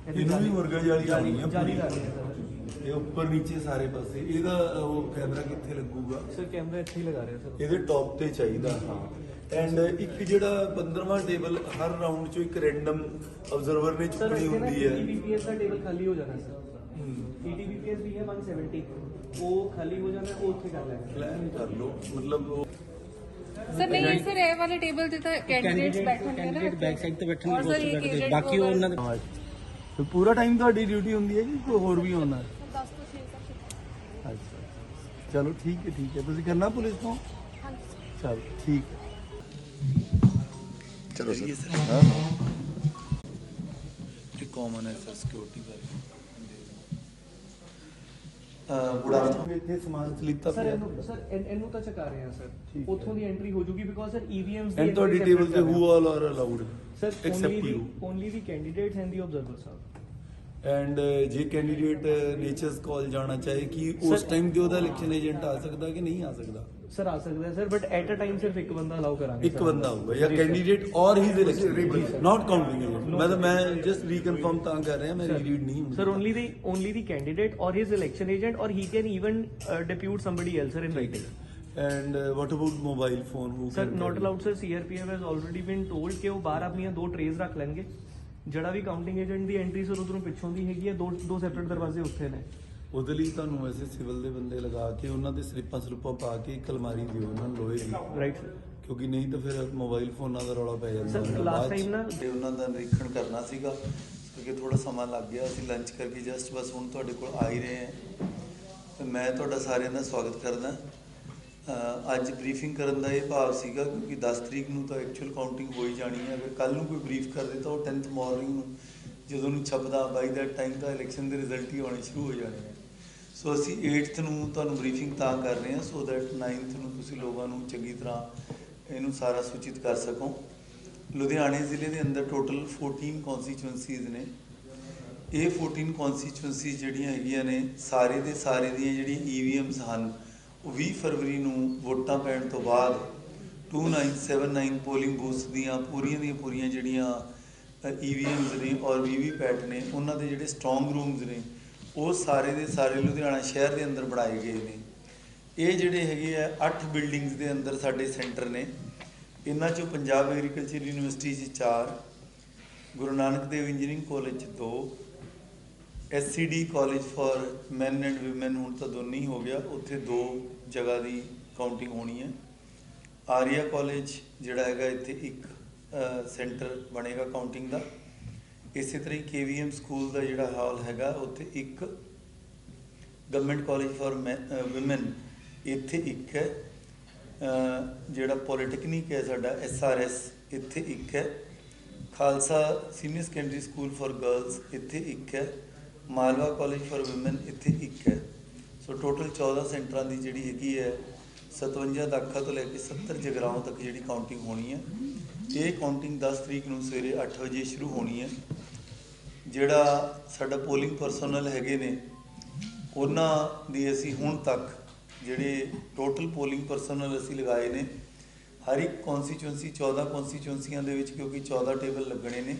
ਇਹਨੂੰ ਵੀ ਮੁਰਗਾ ਜਾਲੀ ਲਾਉਣੀ ਆ ਜਾਲੀ ਪੂਰੀ। ਲਾ ਰਹੀ ਹੈ ਇਹ ਉੱਪਰ ਨੀਚੇ ਸਾਰੇ ਪਾਸੇ ਇਹਦਾ ਉਹ ਕੈਮਰਾ ਕਿੱਥੇ ਲੱਗੂਗਾ? ਸਰ ਕੈਮਰਾ ਇੱਥੇ ਹੀ ਲਗਾ ਰਹੇ ਸਰ। ਇਹਦੇ ਟੌਪ ਤੇ ਚਾਹੀਦਾ ਹਾਂ। ਐਂਡ ਇੱਕ ਜਿਹੜਾ 15ਵਾਂ ਟੇਬਲ ਹਰ ਰਾਊਂਡ ਚੋਂ ਇੱਕ ਰੈਂਡਮ ਆਬਜ਼ਰਵਰ ਨੇ ਚੁੱਕਣੀ ਹੁੰਦੀ ਹੈ। ETBPS ਦਾ ਟੇਬਲ ਖਾਲੀ ਹੋ ਜਾਣਾ ਸਰ। ETBPS ਵੀ ਹੈ 170 ਉਹ ਖਾਲੀ ਹੋ ਜਾਣਾ, ਉਹ ਉੱਥੇ ਕਰ ਲੈਣਾ। ਪਲਾਨ ਕਰ ਲਓ ਮਤਲਬ ਉਹ सर नहीं है सर, ये वाले टेबल पे तो कैंडिडेट्स बैठे हैं ना, बैक साइड ते बैठे और सर ये ने बाकी ਉਹਨਾਂ ਦੇ ਤੇ ਪੂਰਾ ਟਾਈਮ ਤੁਹਾਡੀ ਡਿਊਟੀ ਹੁੰਦੀ ਹੈ ਕਿ ਕੋਈ ਹੋਰ ਵੀ ਹੁੰਦਾ? 10 ਤੋਂ 6 तक। ਅੱਛਾ ਚਲੋ ਠੀਕ ਹੈ ਤੁਸੀਂ ਕਰਨਾ ਪੁਲਿਸ ਤੋਂ? ਚਲ ਠੀਕ ਹੈ ਚਲੋ ਸਰ। ਹਾਂ ਇਹ ਕਾਮਨ ਹੈ ਸਰ ਸਿਕਿਉਰਿਟੀ ਬਾਰੇ। Good afternoon. ਇੱਥੇ ਸਮਾਨ ਸਲੀਤਾ ਸਰ ਇਹਨੂੰ ਤਾਂ ਚਕਾ ਰਹੇ ਆ ਸਰ, ਠੀਕ ਉੱਥੋਂ ਦੀ ਐਂਟਰੀ ਹੋ ਜੂਗੀ ਬਿਕੋਜ਼ ਸਰ EVMs ਐਂਡ ਤੁਹਾਡੀ ਟੇਬਲ ਤੇ who all are allowed sir except you only the candidates and the observer sahib. And ਜੇ ਕੈਂਡੀਡੇਟ ਨੇਚਰਸ ਕਾਲ ਜਾਣਾ ਚਾਹੇ ਕਿ ਉਸ Sir- ਟਾਈਮ ਤੇ ਉਹਦਾ ਇਲੈਕਸ਼ਨ ਏਜੰਟ ਆ ਸਕਦਾ ਕਿ ਨਹੀਂ ਆ ਸਕਦਾ? ਸਰ ਆ ਸਕਦਾ ਹੈ sir, but at a time ਸਿਰਫ ਇੱਕ ਬੰਦਾ ਅਲਾਉ ਕਰਾਂਗੇ ਇੱਕ sir। ਬੰਦਾ ਹੋਊਗਾ ਜਾਂ ਜੀ sir। ਕੈਂਡੀਡੇਟ ਔਰ ਹੀਜ਼ ਜੀ ਇਲੈਕਸ਼ਨ sir। ਨਾਟ ਕਾਊਂਟਿੰਗ ਏਜੰਟ। ਮੈਂ ਜਸਟ ਰੀਕਨਫਰਮ ਤਾਂ ਕਰ ਰਿਹਾ, ਮੈਂ ਰੀਡ ਨਹੀਂ ਹੁੰਦਾ। Sir, only the candidate or his election agent, or he can even depute somebody else sir in writing. And what about mobile phone? Sir, not allowed sir. CRPF has already been told ਕਿ ਉਹ ਬਾਹਰ ਆਪਣੀਆਂ ਦੋ ਟਰੇਜ਼ ਰੱਖ ਲੈਣਗੇ। ਜਿਹੜਾ ਵੀ counting agent ਦੀ entry sir ਉਧਰੋਂ ਪਿੱਛੋਂ ਦੀ ਹੈਗੀ ਹੈ, ਦੋ ਸੈਪਰੇਟ ਦਰਵਾਜ਼ੇ ਉੱਥੇ ਨੇ। ਉਹਦੇ ਲਈ ਤੁਹਾਨੂੰ ਵੈਸੇ ਸਿਵਲ ਦੇ ਬੰਦੇ ਲਗਾ ਕੇ ਉਹਨਾਂ ਦੇ ਸਲਿੱਪਾਂ ਪਾ ਕੇ ਇੱਕ ਅਲਮਾਰੀ ਦਿਓ ਉਹਨਾਂ ਨੂੰ ਲੋਹੇ ਦੀ, ਰਾਈਟ ਸਰ। ਕਿਉਂਕਿ ਨਹੀਂ ਤਾਂ ਫਿਰ ਮੋਬਾਈਲ ਫੋਨਾਂ ਦਾ ਰੌਲਾ ਪੈ ਜਾਂਦਾ। Sir, last time ਨਾ- ਤੇ ਉਹਨਾਂ ਦਾ ਨਿਰੀਖਣ ਕਰਨਾ ਸੀਗਾ ਕਿਉਂਕਿ ਥੋੜਾ ਸਮਾਂ ਲੱਗ ਗਿਆ। ਅਸੀਂ ਲੰਚ ਕਰਕੇ ਜਸਟ ਬਸ ਹੁਣ ਤੁਹਾਡੇ ਕੋਲ ਆ ਹੀ ਰਹੇ ਹਾਂ ਤੇ ਮੈਂ ਤੁਹਾਡਾ ਸਾਰਿਆਂ ਦਾ ਸਵਾਗਤ ਕਰਦਾ। ਅੱਜ ਬਰੀਫਿੰਗ ਕਰਨ ਦਾ ਇਹ ਭਾਵ ਸੀਗਾ ਕਿਉਂਕਿ 10 ਤਰੀਕ ਨੂੰ ਤਾਂ ਐਕਚੁਅਲ ਕਾਊਂਟਿੰਗ ਹੋ ਹੀ ਜਾਣੀ ਹੈ। ਅਗਰ ਕੱਲ ਨੂੰ ਕੋਈ ਬਰੀਫ ਕਰਦੇ ਤਾਂ ਉਹ 10th ਮਾਰਨਿੰਗ ਨੂੰ ਜਦੋਂ ਨੂੰ ਛਪਦਾ ਬਾਈ ਦਾ ਟਾਈਮ ਤਾਂ ਇਲੈਕਸ਼ਨ ਦੇ ਰਿਜ਼ਲਟ ਹੀ ਆਉਣੇ ਸ਼ੁਰੂ ਹੋ ਜਾਣੇ ਹੈ। ਸੋ ਅਸੀਂ 8th ਨੂੰ ਤੁਹਾਨੂੰ ਬਰੀਫਿੰਗ ਤਾਂ ਕਰ ਰਹੇ ਹਾਂ ਸੋ ਦੈਟ 9th ਨੂੰ ਤੁਸੀਂ ਲੋਕਾਂ ਨੂੰ ਚੰਗੀ ਤਰ੍ਹਾਂ ਇਹਨੂੰ ਸਾਰਾ ਸੂਚਿਤ ਕਰ ਸਕੋ। ਲੁਧਿਆਣੇ ਜ਼ਿਲ੍ਹੇ ਦੇ ਅੰਦਰ ਟੋਟਲ 14 ਕੌਂਸਟੀਚੁਐਂਸੀਜ਼ ਨੇ। ਇਹ 14 ਕੌਂਸਟੀਚੁਐਂਸੀਜ਼ ਜਿਹੜੀਆਂ ਹੈਗੀਆਂ ਨੇ ਸਾਰੇ ਦੇ ਸਾਰੇ ਦੀਆਂ ਜਿਹੜੀਆਂ EVMs ਹਨ ਉਹ 20 ਫਰਵਰੀ ਨੂੰ ਵੋਟਾਂ ਪੈਣ ਤੋਂ ਬਾਅਦ 2979 ਪੋਲਿੰਗ ਬੂਥਸ ਦੀਆਂ ਪੂਰੀਆਂ ਜਿਹੜੀਆਂ EVMs ਨੇ ਔਰ VVPAT ਨੇ ਉਹਨਾਂ ਦੇ ਜਿਹੜੇ ਸਟਰੋਂਗ ਰੂਮਸ ਨੇ ਉਹ ਸਾਰੇ ਦੇ ਸਾਰੇ ਲੁਧਿਆਣਾ ਸ਼ਹਿਰ ਦੇ ਅੰਦਰ ਬਣਾਏ ਗਏ ਨੇ। ਇਹ ਜਿਹੜੇ ਹੈਗੇ ਆ 8 ਬਿਲਡਿੰਗਸ ਦੇ ਅੰਦਰ ਸਾਡੇ ਸੈਂਟਰ ਨੇ। ਇਹਨਾਂ ਚੋਂ ਪੰਜਾਬ ਐਗਰੀਕਲਚਰ ਯੂਨੀਵਰਸਿਟੀ 'ਚ 4, ਗੁਰੂ ਨਾਨਕ ਦੇਵ ਇੰਜੀਨੀਅਰਿੰਗ ਕਾਲਜ 'ਚ 2, SCD college for men and women ਹੁਣ ਤਾਂ ਦੋਨੇ ਹੀ ਹੋ ਗਿਆ, ਉੱਥੇ 2 ਜਗ੍ਹਾ ਦੀ ਕਾਊਂਟਿੰਗ ਹੋਣੀ ਹੈ। ਆਰੀਆ ਕਾਲਜ ਜਿਹੜਾ ਹੈਗਾ ਇੱਥੇ ਇੱਕ ਸੈਂਟਰ ਬਣੇਗਾ ਕਾਊਂਟਿੰਗ ਦਾ। ਇਸੇ ਤਰ੍ਹਾਂ ਹੀ KVM ਸਕੂਲ ਦਾ ਜਿਹੜਾ ਹਾਲ ਹੈਗਾ ਉੱਥੇ ਇੱਕ, ਗਵਰਨਮੈਂਟ ਕਾਲਜ ਫॉर ਔਮਨ ਇੱਥੇ ਇੱਕ ਹੈ, ਜਿਹੜਾ ਪੋਲੀਟੈਕਨਿਕ ਹੈ ਸਾਡਾ SRS ਇੱਥੇ ਇੱਕ ਹੈ, Khalsa senior secondary school for girls ਇੱਥੇ ਇੱਕ ਹੈ, ਮਾਲਵਾ ਕਾਲਜ ਫॉर ਔਮਨ ਇੱਥੇ ਇੱਕ ਹੈ। ਸੋ ਟੋਟਲ 14 ਸੈਂਟਰਾਂ ਦੀ ਜਿਹੜੀ ਹੈਗੀ ਹੈ 57 ਦਾਖਾ ਤੋਂ ਲੈ ਕੇ 70 ਜਗਰਾਵਾਂ ਤੱਕ ਜਿਹੜੀ ਕਾਊਂਟਿੰਗ ਹੋਣੀ ਹੈ। ਇਹ ਕਾਊਂਟਿੰਗ 10 ਤਰੀਕ ਨੂੰ ਸਵੇਰੇ 8 ਵਜੇ ਸ਼ੁਰੂ ਹੋਣੀ ਹੈ। ਜਿਹੜਾ ਸਾਡਾ ਪੋਲਿੰਗ ਪਰਸਨਲ ਹੈਗੇ ਨੇ ਉਹਨਾਂ ਦੀ ਅਸੀਂ ਹੁਣ ਤੱਕ ਜਿਹੜੇ ਟੋਟਲ ਪੋਲਿੰਗ ਪਰਸਨਲ ਅਸੀਂ ਲਗਾਏ ਨੇ ਹਰ ਇੱਕ ਕੌਂਸਟੀਚੁਐਂਸੀ 14 ਕੌਂਸਟੀਚੁਐਂਸੀਆਂ ਦੇ ਵਿੱਚ ਕਿਉਂਕਿ 14 ਟੇਬਲ ਲੱਗਣੇ ਨੇ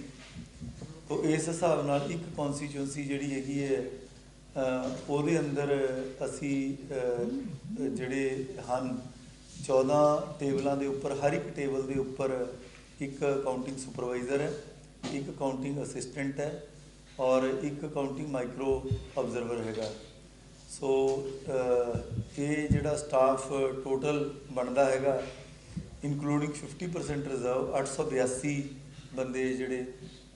ਤਾਂ ਇਸ ਹਿਸਾਬ ਨਾਲ ਇੱਕ ਕੌਂਸਟੀਚੁਐਂਸੀ ਜਿਹੜੀ ਹੈਗੀ ਹੈ ਉਹਦੇ ਅੰਦਰ ਅਸੀਂ ਜਿਹੜੇ ਹਨ 14 ਟੇਬਲਾਂ ਦੇ ਉੱਪਰ ਹਰ ਇੱਕ ਟੇਬਲ ਦੇ ਉੱਪਰ ਇੱਕ ਕਾਊਂਟਿੰਗ ਸੁਪਰਵਾਈਜ਼ਰ ਹੈ, ਇੱਕ ਕਾਊਂਟਿੰਗ ਅਸਿਸਟੈਂਟ ਹੈ ਔਰ ਇੱਕ ਕਾਊਂਟਿੰਗ ਮਾਈਕਰੋ ਆਬਜ਼ਰਵਰ ਹੈਗਾ। ਸੋ ਇਹ ਜਿਹੜਾ ਸਟਾਫ ਟੋਟਲ ਬਣਦਾ ਹੈਗਾ ਇਨਕਲੂਡਿੰਗ 50% ਰਿਜ਼ਰਵ 882 ਬੰਦੇ ਜਿਹੜੇ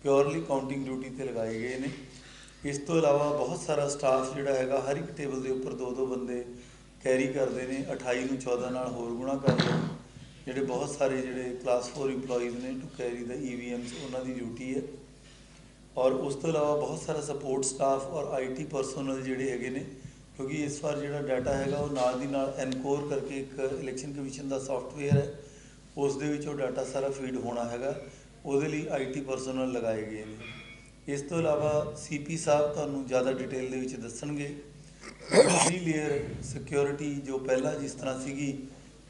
ਪਿਓਰਲੀ ਕਾਊਂਟਿੰਗ ਡਿਊਟੀ ਤੇ ਲਗਾਏ ਗਏ ਨੇ। ਇਸ ਤੋਂ ਇਲਾਵਾ ਬਹੁਤ ਸਾਰਾ ਸਟਾਫ ਜਿਹੜਾ ਹੈਗਾ ਹਰ ਇੱਕ ਟੇਬਲ ਦੇ ਉੱਪਰ 2-2 ਬੰਦੇ ਕੈਰੀ ਕਰਦੇ ਨੇ। 28 ਨੂੰ 14 ਨਾਲ ਹੋਰ ਗੁਣਾ ਕਰ ਲਓ। ਜਿਹੜੇ ਬਹੁਤ ਸਾਰੇ ਜਿਹੜੇ ਕਲਾਸ 4 ਇੰਪਲੋਈਜ਼ ਨੇ ਟੂ ਕੈਰੀ ਦਾ EVMs ਉਹਨਾਂ ਦੀ ਡਿਊਟੀ ਹੈ। ਔਰ ਉਸ ਤੋਂ ਇਲਾਵਾ ਬਹੁਤ ਸਾਰਾ ਸਪੋਰਟ ਸਟਾਫ ਔਰ IT ਪਰਸਨਲ ਜਿਹੜੇ ਹੈਗੇ ਨੇ ਕਿਉਂਕਿ ਇਸ ਵਾਰ ਜਿਹੜਾ ਡਾਟਾ ਹੈਗਾ ਉਹ ਨਾਲ ਦੀ ਨਾਲ ਐਨਕੋਰ ਕਰਕੇ ਇੱਕ ਇਲੈਕਸ਼ਨ ਕਮਿਸ਼ਨ ਦਾ ਸੌਫਟਵੇਅਰ ਹੈ ਉਸ ਦੇ ਵਿੱਚ ਉਹ ਡਾਟਾ ਸਾਰਾ ਫੀਡ ਹੋਣਾ ਹੈਗਾ, ਉਹਦੇ ਲਈ IT ਪਰਸਨਲ ਲਗਾਏ ਗਏ ਨੇ। ਇਸ ਤੋਂ ਇਲਾਵਾ CP ਸਾਹਿਬ ਤੁਹਾਨੂੰ ਜ਼ਿਆਦਾ ਡਿਟੇਲ ਦੇ ਵਿੱਚ ਦੱਸਣਗੇ। 3 ਲੇਅਰ ਸਿਕਿਉਰਿਟੀ ਜੋ ਪਹਿਲਾਂ ਜਿਸ ਤਰ੍ਹਾਂ ਸੀਗੀ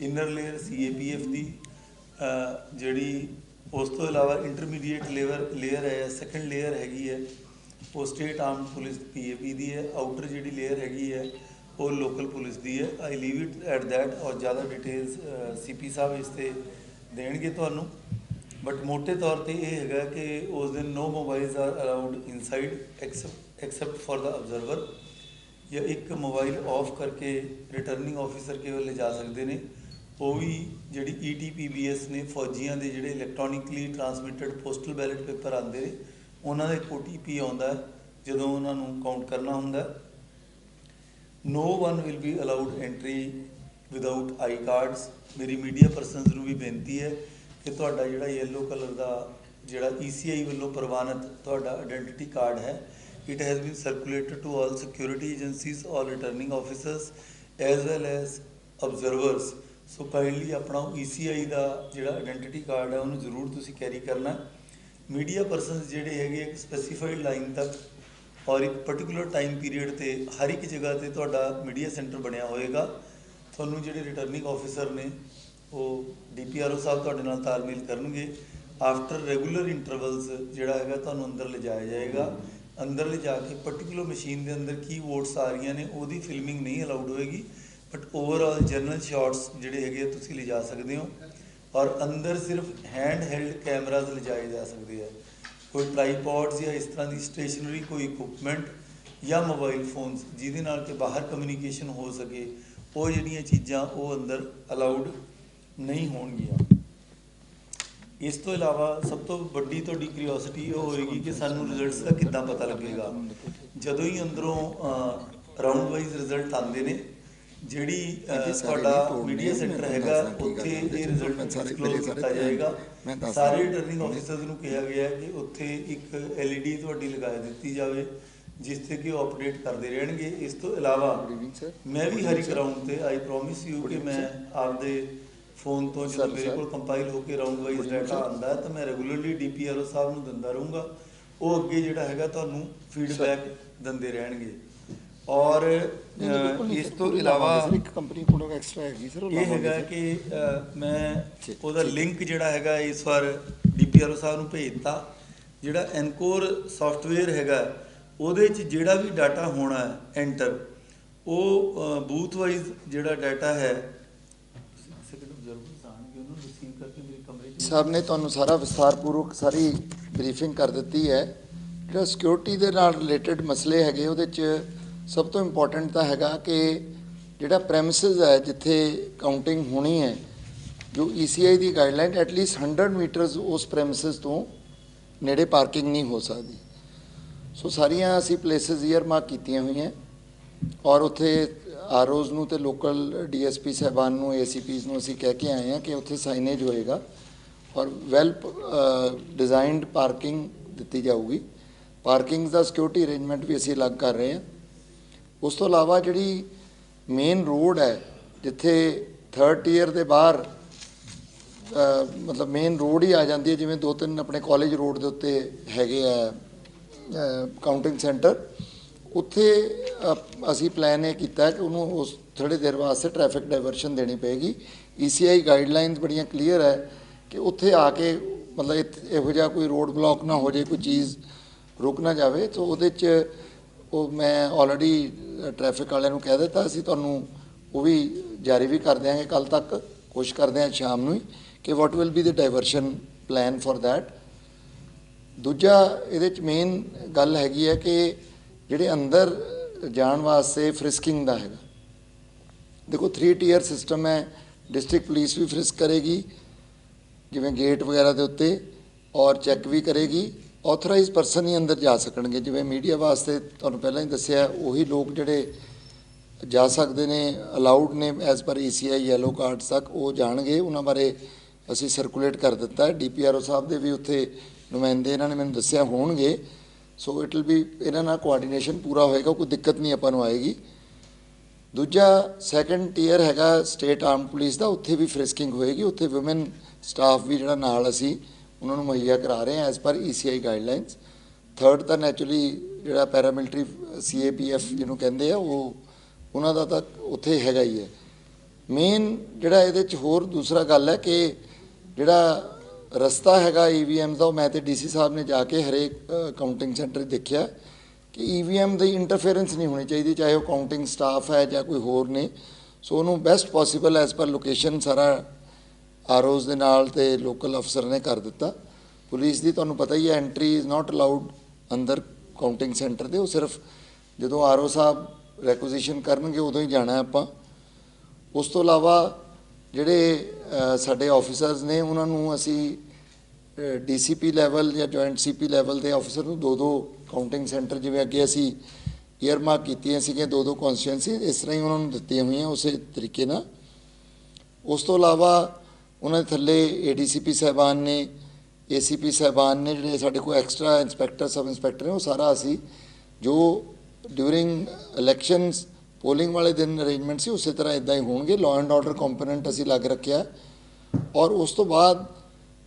ਇਨਰ ਲੇਅਰ CAPF ਦੀ ਜਿਹੜੀ, ਉਸ ਤੋਂ ਇਲਾਵਾ ਇੰਟਰਮੀਡੀਏਟ ਲੇਅਰ ਹੈ, ਸੈਕੰਡ ਲੇਅਰ ਹੈਗੀ ਹੈ ਉਹ ਸਟੇਟ ਆਰਮਡ ਪੁਲਿਸ PAP ਦੀ ਹੈ, ਆਊਟਰ ਜਿਹੜੀ ਲੇਅਰ ਹੈਗੀ ਹੈ ਉਹ ਲੋਕਲ ਪੁਲਿਸ ਦੀ ਹੈ। ਆਈ ਲੀਵ ਇਟ ਐਟ ਦੈਟ। ਔਰ ਜ਼ਿਆਦਾ ਡਿਟੇਲਸ CP ਸਾਹਿਬ ਇਸ 'ਤੇ ਦੇਣਗੇ ਤੁਹਾਨੂੰ, ਬਟ ਮੋਟੇ ਤੌਰ 'ਤੇ ਇਹ ਹੈਗਾ ਕਿ ਉਸ ਦਿਨ no mobiles are allowed inside except for the observer, ਜਾਂ ਇੱਕ ਮੋਬਾਈਲ ਆਫ ਕਰਕੇ ਰਿਟਰਨਿੰਗ ਆਫਿਸਰ ਕੇਵਲ ਲਿਜਾ ਸਕਦੇ ਨੇ। ਉਹ ਵੀ ਜਿਹੜੀ ETPBS ਨੇ, ਫੌਜੀਆਂ ਦੇ ਜਿਹੜੇ ਇਲੈਕਟ੍ਰੋਨਿਕਲੀ ਟਰਾਂਸਮਿਟਡ ਪੋਸਟਲ ਬੈਲਟ ਪੇਪਰ ਆਉਂਦੇ ਨੇ, ਉਹਨਾਂ ਦਾ ਇੱਕ OTP ਆਉਂਦਾ ਜਦੋਂ ਉਹਨਾਂ ਨੂੰ ਕਾਊਂਟ ਕਰਨਾ ਹੁੰਦਾ। No one will be allowed entry without I cards। ਮੇਰੀ ਮੀਡੀਆ ਪਰਸਨਸ ਨੂੰ ਵੀ ਬੇਨਤੀ ਹੈ ਕਿ ਤੁਹਾਡਾ ਜਿਹੜਾ ਯੈਲੋ ਕਲਰ ਦਾ ਜਿਹੜਾ ECI ਵੱਲੋਂ ਪ੍ਰਵਾਨਿਤ ਤੁਹਾਡਾ ਆਇਡੈਂਟੀਟੀ ਕਾਰਡ ਹੈ, it has been circulated to all security agencies, all returning officers as well as observers। So kindly ਆਪਣਾ ECI ਦਾ ਜਿਹੜਾ ਆਇਡੈਂਟੀਟੀ ਕਾਰਡ ਹੈ ਉਹਨੂੰ ਜ਼ਰੂਰ ਤੁਸੀਂ ਕੈਰੀ ਕਰਨਾ। ਮੀਡੀਆ ਪਰਸਨਸ ਜਿਹੜੇ ਹੈਗੇ ਇੱਕ ਸਪੈਸੀਫਾਈਡ ਲਾਈਨ ਤੱਕ ਔਰ ਇੱਕ ਪਰਟੀਕੂਲਰ ਟਾਈਮ ਪੀਰੀਅਡ 'ਤੇ ਹਰ ਇੱਕ ਜਗ੍ਹਾ 'ਤੇ ਤੁਹਾਡਾ ਮੀਡੀਆ ਸੈਂਟਰ ਬਣਿਆ ਹੋਏਗਾ। ਤੁਹਾਨੂੰ ਜਿਹੜੇ ਰਿਟਰਨਿੰਗ ਆਫਿਸਰ ਨੇ ਉਹ DPRO ਸਾਹਿਬ ਤੁਹਾਡੇ ਨਾਲ ਤਾਲਮੇਲ ਕਰਨਗੇ। ਆਫਟਰ ਰੈਗੂਲਰ ਇੰਟਰਵਲਸ ਜਿਹੜਾ ਹੈਗਾ ਤੁਹਾਨੂੰ ਅੰਦਰ ਲਿਜਾਇਆ ਜਾਏਗਾ। ਅੰਦਰ ਲਿਜਾ ਕੇ ਪਰਟੀਕੂਲਰ ਮਸ਼ੀਨ ਦੇ ਅੰਦਰ ਕੀ ਵੋਟਸ ਆ ਰਹੀਆਂ ਨੇ ਉਹਦੀ ਫਿਲਮਿੰਗ ਨਹੀਂ ਅਲਾਊਡ ਹੋਏਗੀ, ਬਟ ਓਵਰਆਲ ਜਨਰਲ ਸ਼ਾਟਸ ਜਿਹੜੇ ਹੈਗੇ ਤੁਸੀਂ ਲਿਜਾ ਸਕਦੇ ਹੋ। ਔਰ ਅੰਦਰ ਸਿਰਫ ਹੈਂਡ ਹੈਲਡ ਕੈਮਰਾਜ਼ ਲਿਜਾਏ ਜਾ ਸਕਦੇ ਆ। ਕੋਈ ਟ੍ਰਾਈਪੋਡਸ ਜਾਂ ਇਸ ਤਰ੍ਹਾਂ ਦੀ ਸਟੇਸ਼ਨਰੀ ਕੋਈ ਇਕੁਪਮੈਂਟ ਜਾਂ ਮੋਬਾਈਲ ਫੋਨਸ ਜਿਹਦੇ ਨਾਲ ਕਿ ਬਾਹਰ ਕਮਿਊਨੀਕੇਸ਼ਨ ਹੋ ਸਕੇ, ਉਹ ਜਿਹੜੀਆਂ ਚੀਜ਼ਾਂ ਉਹ ਅੰਦਰ ਅਲਾਊਡ ਨਹੀਂ ਹੋਣਗੀਆਂ। ਇਸ ਤੋਂ ਇਲਾਵਾ ਸਭ ਤੋਂ ਵੱਡੀ ਤੁਹਾਡੀ ਕਿਉਰਿਓਸਿਟੀ ਉਹ ਹੋਏਗੀ ਕਿ ਸਾਨੂੰ ਰਿਜ਼ਲਟਸ ਦਾ ਕਿੱਦਾਂ ਪਤਾ ਲੱਗੇਗਾ। ਜਦੋਂ ਹੀ ਅੰਦਰੋਂ ਰਾਊਂਡ ਵਾਈਜ਼ ਰਿਜ਼ਲਟ ਆਉਂਦੇ ਨੇ, ਜਿਹੜੀ ਤੁਹਾਡਾ ਮੀਡੀਆ ਸੈਂਟਰ ਹੈਗਾ ਉੱਥੇ ਇਹ ਰਿਜ਼ਲਟ ਡਿਸਕਲੋਜ਼ ਕੀਤਾ ਜਾਏਗਾ। ਸਾਰੇ ਰਿਟਰਨਿੰਗ ਆਫਿਸਰਸ ਨੂੰ ਕਿਹਾ ਗਿਆ ਕਿ ਉੱਥੇ ਇੱਕ LED ਤੁਹਾਡੀ ਲਗਾ ਦਿੱਤੀ ਜਾਵੇ ਜਿਸ 'ਤੇ ਕਿ ਉਹ ਅਪਡੇਟ ਕਰਦੇ ਰਹਿਣਗੇ। ਇਸ ਤੋਂ ਇਲਾਵਾ ਮੈਂ ਵੀ ਹਰ ਇੱਕ ਰਾਊਂਡ 'ਤੇ ਆਈ ਪ੍ਰੋਮਿਸ ਯੂ ਕਿ ਮੈਂ ਆਪਦੇ ਫੋਨ ਤੋਂ ਜਦੋਂ ਮੇਰੇ ਕੋਲ ਕੰਪਾਈਲ ਹੋ ਕੇ ਰਾਊਂਡ ਵਾਈਜ਼ ਡਾਟਾ ਆਉਂਦਾ ਤਾਂ ਮੈਂ ਰੈਗੂਲਰਲੀ DPRO ਸਾਹਿਬ ਨੂੰ ਦਿੰਦਾ ਰਹੂੰਗਾ। ਉਹ ਅੱਗੇ ਜਿਹੜਾ ਹੈਗਾ ਤੁਹਾਨੂੰ ਫੀਡਬੈਕ ਦਿੰਦੇ ਰਹਿਣਗੇ। ਔਰ ਇਸ ਤੋਂ ਇਲਾਵਾ ਇੱਕ ਕੰਪਨੀ ਕੋਲ ਐਕਸਟਰਾ ਹੈਗੀ ਸਰ, ਇਹ ਹੈਗਾ ਕਿ ਮੈਂ ਉਹਦਾ ਲਿੰਕ ਜਿਹੜਾ ਹੈਗਾ ਇਸ ਵਾਰ DPRO ਸਾਹਿਬ ਨੂੰ ਭੇਜਤਾ। ਜਿਹੜਾ ਐਨਕੋਰ ਸੌਫਟਵੇਅਰ ਹੈਗਾ ਉਹਦੇ 'ਚ ਜਿਹੜਾ ਵੀ ਡਾਟਾ ਹੋਣਾ ਐਂਟਰ, ਉਹ ਬੂਥ ਵਾਈਜ਼ ਜਿਹੜਾ ਡਾਟਾ ਹੈ ਸਾਹਿਬ ਨੇ ਤੁਹਾਨੂੰ ਸਾਰਾ ਵਿਸਥਾਰਪੂਰਵਕ ਸਾਰੀ ਬਰੀਫਿੰਗ ਕਰ ਦਿੱਤੀ ਹੈ। ਜਿਹੜਾ ਸਿਕਿਉਰਿਟੀ ਦੇ ਨਾਲ ਰਿਲੇਟਡ ਮਸਲੇ ਹੈਗੇ ਉਹਦੇ 'ਚ ਸਭ ਤੋਂ ਇੰਪੋਰਟੈਂਟ ਤਾਂ ਹੈਗਾ ਕਿ ਜਿਹੜਾ ਪ੍ਰੈਮਿਸਿਸ ਹੈ ਜਿੱਥੇ ਕਾਊਂਟਿੰਗ ਹੋਣੀ ਹੈ, ਜੋ ECI ਦੀ ਗਾਈਡਲਾਈਨ ਐਟਲੀਸਟ 100 ਮੀਟਰਸ ਉਸ ਪ੍ਰੈਮਿਸਿਸ ਤੋਂ ਨੇੜੇ ਪਾਰਕਿੰਗ ਨਹੀਂ ਹੋ ਸਕਦੀ। ਸੋ ਸਾਰੀਆਂ ਅਸੀਂ ਪਲੇਸਿਸ ਈਅਰਮਾਰਕ ਕੀਤੀਆਂ ਹੋਈਆਂ ਔਰ ਉੱਥੇ ROs ਨੂੰ ਤੇ ਲੋਕਲ DSP ਸਾਹਿਬਾਨ ਨੂੰ, ACPs ਨੂੰ ਅਸੀਂ ਕਹਿ ਕੇ ਆਏ ਹਾਂ ਕਿ ਉੱਥੇ ਸਾਈਨੇਜ ਹੋਏਗਾ ਔਰ ਵੈਲ ਡਿਜ਼ਾਈਨਡ ਪਾਰਕਿੰਗ ਦਿੱਤੀ ਜਾਊਗੀ। ਪਾਰਕਿੰਗ ਦਾ ਸਿਕਿਉਰਿਟੀ ਅਰੇਂਜਮੈਂਟ ਵੀ ਅਸੀਂ ਅਲੱਗ ਕਰ ਰਹੇ ਹਾਂ। ਉਸ ਤੋਂ ਇਲਾਵਾ ਜਿਹੜੀ ਮੇਨ ਰੋਡ ਹੈ ਜਿੱਥੇ 3rd ਟੀਅਰ ਦੇ ਬਾਹਰ ਮਤਲਬ ਮੇਨ ਰੋਡ ਹੀ ਆ ਜਾਂਦੀ ਹੈ, ਜਿਵੇਂ 2-3 ਆਪਣੇ ਕਾਲਜ ਰੋਡ ਦੇ ਉੱਤੇ ਹੈਗੇ ਆ ਕਾਊਂਟਿੰਗ ਸੈਂਟਰ, ਉੱਥੇ ਅਸੀਂ ਪਲਾਨ ਇਹ ਕੀਤਾ ਕਿ ਉਹਨੂੰ ਉਸ ਥੋੜ੍ਹੇ ਦੇਰ ਵਾਸਤੇ ਟ੍ਰੈਫਿਕ ਡਾਇਵਰਸ਼ਨ ਦੇਣੀ ਪਏਗੀ। ECI ਗਾਈਡਲਾਈਨਸ ਬੜੀਆਂ ਕਲੀਅਰ ਹੈ ਕਿ ਉੱਥੇ ਆ ਕੇ ਮਤਲਬ ਇਹੋ ਜਿਹਾ ਕੋਈ ਰੋਡ ਬਲੌਕ ਨਾ ਹੋ ਜਾਏ, ਕੋਈ ਚੀਜ਼ ਰੁਕ ਨਾ ਜਾਵੇ। ਤਾਂ ਉਹਦੇ 'ਚ ਉਹ ਮੈਂ ਆਲਰੇਡੀ ਟ੍ਰੈਫਿਕ ਵਾਲਿਆਂ ਨੂੰ ਕਹਿ ਦਿੱਤਾ, ਅਸੀਂ ਤੁਹਾਨੂੰ ਉਹ ਵੀ ਜਾਰੀ ਵੀ ਕਰ ਦਿਆਂਗੇ ਕੱਲ੍ਹ ਤੱਕ, ਕੋਸ਼ਿਸ਼ ਕਰਦੇ ਹਾਂ ਸ਼ਾਮ ਨੂੰ ਹੀ ਕਿ ਵਾਟ will be the diversion plan for that. ਦੂਜਾ ਇਹਦੇ 'ਚ ਮੇਨ ਗੱਲ ਹੈਗੀ ਹੈ ਕਿ ਜਿਹੜੇ ਅੰਦਰ ਜਾਣ ਵਾਸਤੇ ਫ੍ਰਿਸਕਿੰਗ ਦਾ ਹੈਗਾ, ਦੇਖੋ 3 ਟੀਅਰ ਸਿਸਟਮ ਹੈ। ਡਿਸਟ੍ਰਿਕਟ ਪੁਲਿਸ ਵੀ ਫ੍ਰਿਸਕ ਕਰੇਗੀ ਜਿਵੇਂ ਗੇਟ ਵਗੈਰਾ ਦੇ ਉੱਤੇ, ਔਰ ਚੈੱਕ ਵੀ ਕਰੇਗੀ। ਆਥੋਰਾਈਜ਼ ਪਰਸਨ ਹੀ ਅੰਦਰ ਜਾ ਸਕਣਗੇ। ਜਿਵੇਂ ਮੀਡੀਆ ਵਾਸਤੇ ਤੁਹਾਨੂੰ ਪਹਿਲਾਂ ਹੀ ਦੱਸਿਆ, ਉਹੀ ਲੋਕ ਜਿਹੜੇ ਜਾ ਸਕਦੇ ਨੇ, ਅਲਾਊਡ ਨੇ as per ECI yellow cards ਤੱਕ, ਉਹ ਜਾਣਗੇ। ਉਹਨਾਂ ਬਾਰੇ ਅਸੀਂ ਸਰਕੂਲੇਟ ਕਰ ਦਿੱਤਾ। DPRO ਸਾਹਿਬ ਦੇ ਵੀ ਉੱਥੇ ਨੁਮਾਇੰਦੇ ਇਹਨਾਂ ਨੇ ਮੈਨੂੰ ਦੱਸਿਆ ਹੋਣਗੇ। ਸੋ ਇਟ ਵਿਲ ਬੀ, ਇਹਨਾਂ ਨਾਲ ਕੋਆਰਡੀਨੇਸ਼ਨ ਪੂਰਾ ਹੋਏਗਾ, ਕੋਈ ਦਿੱਕਤ ਨਹੀਂ ਆਪਾਂ ਨੂੰ ਆਏਗੀ। ਦੂਜਾ 2nd ਟੀਅਰ ਹੈਗਾ ਸਟੇਟ ਆਰਮਡ ਪੁਲਿਸ ਦਾ, ਉੱਥੇ ਵੀ ਫ੍ਰਿਸਕਿੰਗ ਹੋਏਗੀ। ਉੱਥੇ ਵੂਮਨ ਸਟਾਫ ਵੀ ਜਿਹੜਾ ਨਾਲ ਅਸੀਂ ਉਹਨਾਂ ਨੂੰ ਮੁਹੱਈਆ ਕਰਾ ਰਹੇ ਹਾਂ as per ECI guidelines. 3rd ਤਾਂ ਨੈਚੁਰਲੀ ਜਿਹੜਾ ਪੈਰਾਮਿਲਟਰੀ CAPF ਜਿਹਨੂੰ ਕਹਿੰਦੇ ਆ, ਉਹ ਉਹਨਾਂ ਦਾ ਤਾਂ ਉੱਥੇ ਹੈਗਾ ਹੀ ਹੈ। ਮੇਨ ਜਿਹੜਾ ਇਹਦੇ 'ਚ ਹੋਰ ਦੂਸਰਾ ਗੱਲ ਹੈ ਕਿ ਜਿਹੜਾ ਰਸਤਾ ਹੈਗਾ ਈਵੀਐਮ ਦਾ, ਉਹ ਮੈਂ ਤੇ ਡੀਸੀ ਸਾਹਿਬ ਨੇ ਜਾ ਕੇ ਹਰੇਕ ਕਾਊਂਟਿੰਗ ਸੈਂਟਰ ਦੇਖਿਆ ਕਿ ਈਵੀਐਮ ਦੀ ਇੰਟਰਫੇਰੈਂਸ ਨਹੀਂ ਹੋਣੀ ਚਾਹੀਦੀ, ਚਾਹੇ ਉਹ ਕਾਊਂਟਿੰਗ ਸਟਾਫ ਹੈ ਜਾਂ ਕੋਈ ਹੋਰ ਨੇ। ਸੋ ਉਹਨੂੰ best possible as per location ਸਾਰਾ ਆਰਓਜ਼ ਦੇ ਨਾਲ ਤੇ ਲੋਕਲ ਅਫਸਰ ਨੇ ਕਰ ਦਿੱਤਾ। ਪੁਲਿਸ ਦੀ ਤੁਹਾਨੂੰ ਪਤਾ ਹੀ ਹੈ ਐਂਟਰੀ ਇਜ਼ ਨਾਟ ਅਲਾਉਡ ਅੰਦਰ ਕਾਊਂਟਿੰਗ ਸੈਂਟਰ ਦੇ, ਉਹ ਸਿਰਫ ਜਦੋਂ ਆਰਓ ਸਾਹਿਬ ਰੈਕੁਜੀਸ਼ਨ ਕਰਨਗੇ ਉਦੋਂ ਹੀ ਜਾਣਾ ਆਪਾਂ। ਉਸ ਤੋਂ ਇਲਾਵਾ ਜਿਹੜੇ ਸਾਡੇ ਆਫਿਸਰਸ ਨੇ ਉਹਨਾਂ ਨੂੰ ਅਸੀਂ ਡੀਸੀਪੀ ਲੈਵਲ ਜਾਂ ਜੁਆਇੰਟ ਸੀਪੀ ਲੈਵਲ ਦੇ ਆਫਿਸਰ ਨੂੰ 2-2 ਕਾਊਂਟਿੰਗ ਸੈਂਟਰ, ਜਿਵੇਂ ਅੱਗੇ ਅਸੀਂ ਈਅਰਮਾਰਕ ਕੀਤੀਆਂ ਸੀਗੀਆਂ 2-2 ਕੌਂਸਟੀਟੂਐਂਸੀ, ਇਸ ਤਰ੍ਹਾਂ ਹੀ ਉਹਨਾਂ ਨੂੰ ਦਿੱਤੀਆਂ ਹੋਈਆਂ ਉਸੇ ਤਰੀਕੇ ਨਾਲ। ਉਸ ਤੋਂ ਇਲਾਵਾ ਉਹਨਾਂ ਦੇ ਥੱਲੇ ਏਡੀਸੀਪੀ ਸਾਹਿਬਾਨ ਨੇ, ਏਸੀਪੀ ਸਾਹਿਬਾਨ ਨੇ, ਜਿਹੜੇ ਸਾਡੇ ਕੋਲ ਐਕਸਟਰਾ ਇੰਸਪੈਕਟਰ ਸਬ ਇੰਸਪੈਕਟਰ ਨੇ, ਉਹ ਸਾਰਾ ਅਸੀਂ ਜੋ ਡਿਊਰਿੰਗ ਇਲੈਕਸ਼ਨਸ ਪੋਲਿੰਗ ਵਾਲੇ ਦਿਨ ਅਰੇਂਜਮੈਂਟ ਸੀ ਉਸੇ ਤਰ੍ਹਾਂ ਇੱਦਾਂ ਹੀ ਹੋਣਗੇ। ਲਾਅ ਐਂਡ ਆਰਡਰ ਕੰਪੋਨੈਂਟ ਅਸੀਂ ਲੱਗ ਰੱਖਿਆ। ਔਰ ਉਸ ਤੋਂ ਬਾਅਦ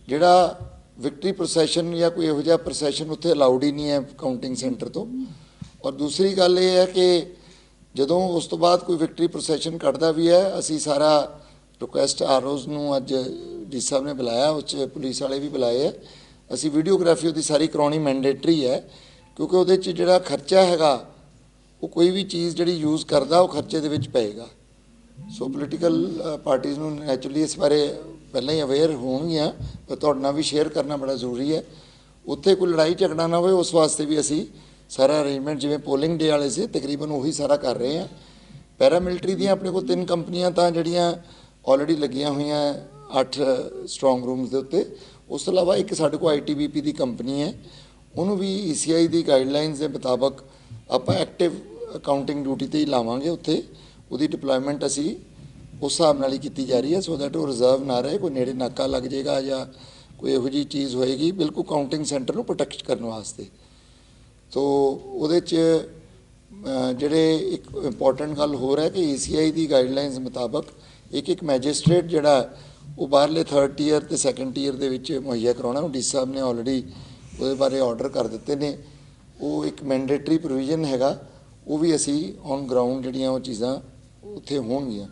ਜਿਹੜਾ ਵਿਕਟਰੀ ਪ੍ਰੋਸੈਸ਼ਨ ਜਾਂ ਕੋਈ ਇਹੋ ਜਿਹਾ ਪ੍ਰੋਸੈਸ਼ਨ ਉੱਥੇ ਅਲਾਉਡ ਹੀ ਨਹੀਂ ਹੈ ਕਾਊਂਟਿੰਗ ਸੈਂਟਰ ਤੋਂ। ਔਰ ਦੂਸਰੀ ਗੱਲ ਇਹ ਹੈ ਕਿ ਜਦੋਂ ਉਸ ਤੋਂ ਬਾਅਦ ਕੋਈ ਵਿਕਟਰੀ ਪ੍ਰੋਸੈਸ਼ਨ ਕੱਢਦਾ ਵੀ ਹੈ, ਅਸੀਂ ਸਾਰਾ ਰਿਕੁਐਸਟ ਆਰਓਜ਼ ਨੂੰ ਅੱਜ ਡੀ ਸਾਹਿਬ ਨੇ ਬੁਲਾਇਆ, ਉਸ 'ਚ ਪੁਲਿਸ ਵਾਲੇ ਵੀ ਬੁਲਾਏ ਹੈ। ਅਸੀਂ ਵੀਡੀਓਗ੍ਰਾਫੀ ਉਹਦੀ ਸਾਰੀ ਕਰਾਉਣੀ ਮੈਂਡੇਟਰੀ ਹੈ, ਕਿਉਂਕਿ ਉਹਦੇ 'ਚ ਜਿਹੜਾ ਖਰਚਾ ਹੈਗਾ ਉਹ ਕੋਈ ਵੀ ਚੀਜ਼ ਜਿਹੜੀ ਯੂਜ਼ ਕਰਦਾ ਉਹ ਖਰਚੇ ਦੇ ਵਿੱਚ ਪਏਗਾ। ਸੋ ਪੋਲੀਟੀਕਲ ਪਾਰਟੀਜ਼ ਨੂੰ ਨੈਚੁਰਲੀ ਇਸ ਬਾਰੇ ਪਹਿਲਾਂ ਹੀ ਅਵੇਅਰ ਹੋਣਗੀਆਂ, ਪਰ ਤੁਹਾਡੇ ਨਾਲ ਵੀ ਸ਼ੇਅਰ ਕਰਨਾ ਬੜਾ ਜ਼ਰੂਰੀ ਹੈ। ਉੱਥੇ ਕੋਈ ਲੜਾਈ ਝਗੜਾ ਨਾ ਹੋਵੇ, ਉਸ ਵਾਸਤੇ ਵੀ ਅਸੀਂ ਸਾਰਾ ਅਰੇਂਜਮੈਂਟ ਜਿਵੇਂ ਪੋਲਿੰਗ ਡੇ ਵਾਲੇ ਸੀ ਤਕਰੀਬਨ ਉਹੀ ਸਾਰਾ ਕਰ ਰਹੇ ਹਾਂ। ਪੈਰਾਮਿਲਟਰੀ ਦੀਆਂ ਆਪਣੇ ਕੋਲ 3 ਕੰਪਨੀਆਂ ਤਾਂ ਜਿਹੜੀਆਂ ਆਲਰੇਡੀ ਲੱਗੀਆਂ ਹੋਈਆਂ 8 ਸਟਰੋਂਗ ਰੂਮਸ ਦੇ ਉੱਤੇ। ਉਸ ਤੋਂ ਇਲਾਵਾ ਇੱਕ ਸਾਡੇ ਕੋਲ ਆਈਟੀਬੀਪੀ ਦੀ ਕੰਪਨੀ ਹੈ, ਉਹਨੂੰ ਵੀ ਈਸੀਆਈ ਦੀ ਗਾਈਡਲਾਈਨਸ ਦੇ ਮੁਤਾਬਕ ਆਪਾਂ ਐਕਟਿਵ ਅਕਾਊਂਟਿੰਗ ਡਿਊਟੀ 'ਤੇ ਹੀ ਲਾਵਾਂਗੇ। ਉੱਥੇ ਉਹਦੀ ਡਿਪਲੋਇਮੈਂਟ ਅਸੀਂ ਉਸ ਹਿਸਾਬ ਨਾਲ ਹੀ ਕੀਤੀ ਜਾ ਰਹੀ ਹੈ, ਸੋ ਦੈਟ ਉਹ ਰਿਜ਼ਰਵ ਨਾ ਰਹੇ, ਕੋਈ ਨੇੜੇ ਨਾਕਾ ਲੱਗ ਜਾਏਗਾ ਜਾਂ ਕੋਈ ਇਹੋ ਜਿਹੀ ਚੀਜ਼ ਹੋਏਗੀ, ਬਿਲਕੁਲ ਕਾਊਂਟਿੰਗ ਸੈਂਟਰ ਨੂੰ ਪ੍ਰੋਟੈਕਟ ਕਰਨ ਵਾਸਤੇ। ਸੋ ਉਹਦੇ 'ਚ ਜਿਹੜੇ ਇੱਕ ਇੰਪੋਰਟੈਂਟ ਗੱਲ ਹੋਰ ਹੈ ਕਿ ਈਸੀਆਈ ਦੀ ਗਾਈਡਲਾਈਨਸ ਮੁਤਾਬਕ ਇੱਕ ਮੈਜਿਸਟ੍ਰੇਟ ਜਿਹੜਾ ਉਹ ਬਾਹਰਲੇ 3rd ਟੀਅਰ ਤੇ 2nd ਟੀਅਰ ਦੇ ਵਿੱਚ ਮੁਹੱਈਆ ਕਰਾਉਣਾ, ਉਹ ਡੀ ਸਾਹਿਬ ਨੇ ਆਲਰੇਡੀ ਉਹਦੇ ਬਾਰੇ ਆਰਡਰ ਕਰ ਦਿੱਤੇ ਨੇ। ਉਹ ਇੱਕ ਮੈਂਡੇਟਰੀ ਪ੍ਰੋਵੀਜ਼ਨ ਹੈਗਾ, ਉਹ ਵੀ ਅਸੀਂ ਔਨ ਗਰਾਊਂਡ ਜਿਹੜੀਆਂ ਉਹ ਚੀਜ਼ਾਂ ਉੱਥੇ ਹੋਣਗੀਆਂ।